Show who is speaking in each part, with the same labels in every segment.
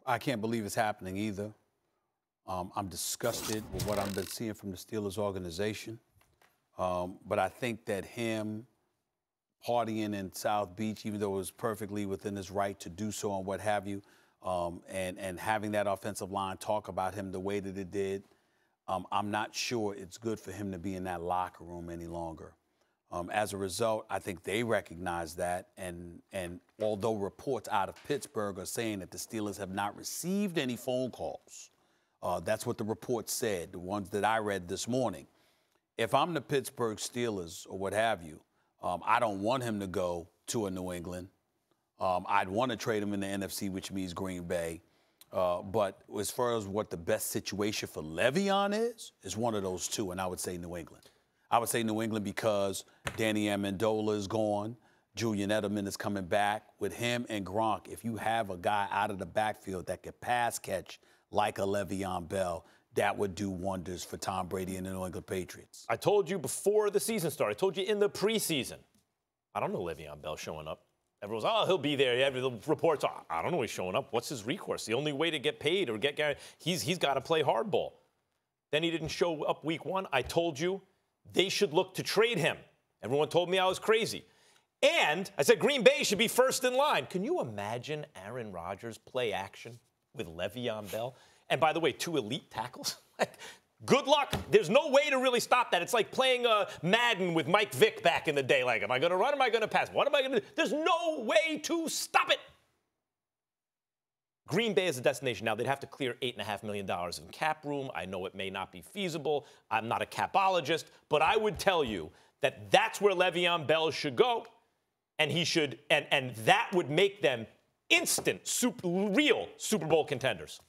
Speaker 1: I can't believe it's happening either. I'm disgusted with what I've been seeing from the Steelers organization. But I think that him partying in South Beach, even though it was perfectly within his right to do so and what have you, and having that offensive line talk about him the way that it did, I'm not sure it's good for him to be in that locker room any longer. As a result, I think they recognize that, and although reports out of Pittsburgh are saying that the Steelers have not received any phone calls, that's what the report said, the ones that I read this morning. If I'm the Pittsburgh Steelers or what have you, I don't want him to go to a New England. I'd want to trade him in the NFC, which means Green Bay. But as far as what the best situation for Le'Veon is one of those two, and I would say New England. I would say New England because Danny Amendola is gone. Julian Edelman is coming back. With him and Gronk, if you have a guy out of the backfield that can pass catch like a Le'Veon Bell, that would do wonders for Tom Brady and the New England Patriots.
Speaker 2: I told you before the season started. I told you in the preseason. I don't know Le'Veon Bell showing up. Everyone's, oh, he'll be there. Yeah, the reports are, I don't know he's showing up. What's his recourse? The only way to get paid or get guaranteed, he's got to play hardball. Then he didn't show up week one. I told you they should look to trade him. Everyone told me I was crazy. And I said Green Bay should be first in line. Can you imagine Aaron Rodgers play action with Le'Veon Bell? And by the way, 2 elite tackles. Good luck. There's no way to really stop that. It's like playing Madden with Mike Vick back in the day. Like, am I going to run? Am I going to pass? What am I going to do? There's no way to stop it. Green Bay is a destination. Now, they'd have to clear $8.5 million in cap room. I know it may not be feasible. I'm not a capologist. But I would tell you that that's where Le'Veon Bell should go. And he should, and that would make them instant, real Super Bowl contenders.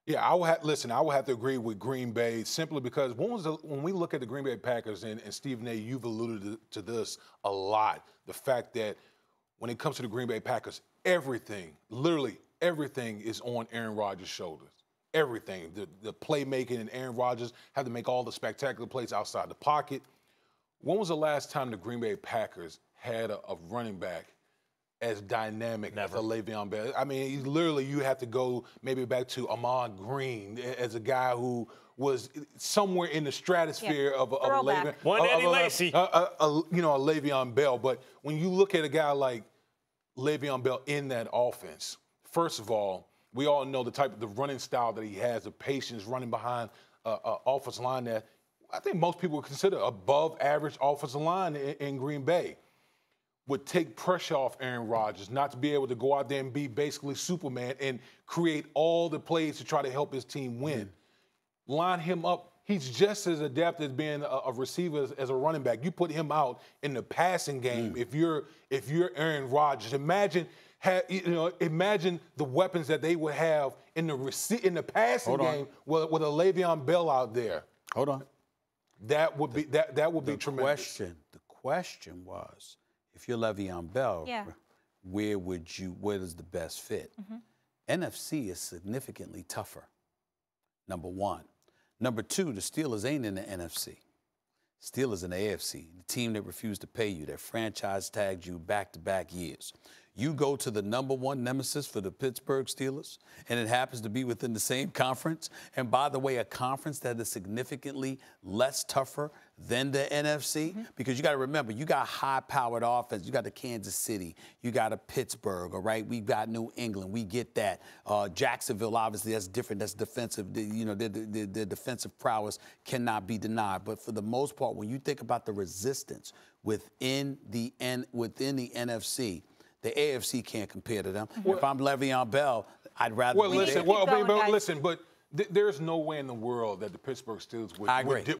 Speaker 3: Yeah, I would have to agree with Green Bay simply because when we look at the Green Bay Packers, and Stephen A., you've alluded to this a lot, the fact that when it comes to the Green Bay Packers, everything, literally everything is on Aaron Rodgers' shoulders. Everything. The playmaking, and Aaron Rodgers had to make all the spectacular plays outside the pocket. When was the last time the Green Bay Packers had a running back as dynamic as a Le'Veon Bell? I mean, literally, you have to go maybe back to Ahman Green as a guy who was somewhere in the stratosphere of a Le'Veon.
Speaker 2: One Eddie Lacy.
Speaker 3: A Le'Veon Bell. But when you look at a guy like Le'Veon Bell in that offense, first of all, we all know the running style that he has, the patience running behind an offensive line that I think most people would consider above average offensive line in Green Bay. Would take pressure off Aaron Rodgers, not to be able to go out there and be basically Superman and create all the plays to try to help his team win. Line him up. He's just as adept as being a receiver as a running back. You put him out in the passing game. If you're Aaron Rodgers, imagine the weapons that they would have in the passing game with a Le'Veon Bell out there.
Speaker 1: Hold on.
Speaker 3: That would be tremendous.
Speaker 1: The question was, if you're Le'Veon Bell, where is the best fit? NFC is significantly tougher, number one. Number two, the Steelers ain't in the NFC. Steelers in the AFC, the team that refused to pay you, that franchise tagged you back-to-back years. You go to the number one nemesis for the Pittsburgh Steelers, and it happens to be within the same conference. And by the way, a conference that is significantly less tougher than the NFC, because you got to remember, you got high-powered offense. You got the Kansas City. You got a Pittsburgh, all right? We've got New England. We get that. Jacksonville, obviously, that's different. That's defensive. The defensive prowess cannot be denied. But for the most part, when you think about the resistance within the NFC, the AFC can't compare to them. If I'm Le'Veon Bell, I'd rather
Speaker 3: listen, but there's no way in the world that the Pittsburgh Steelers would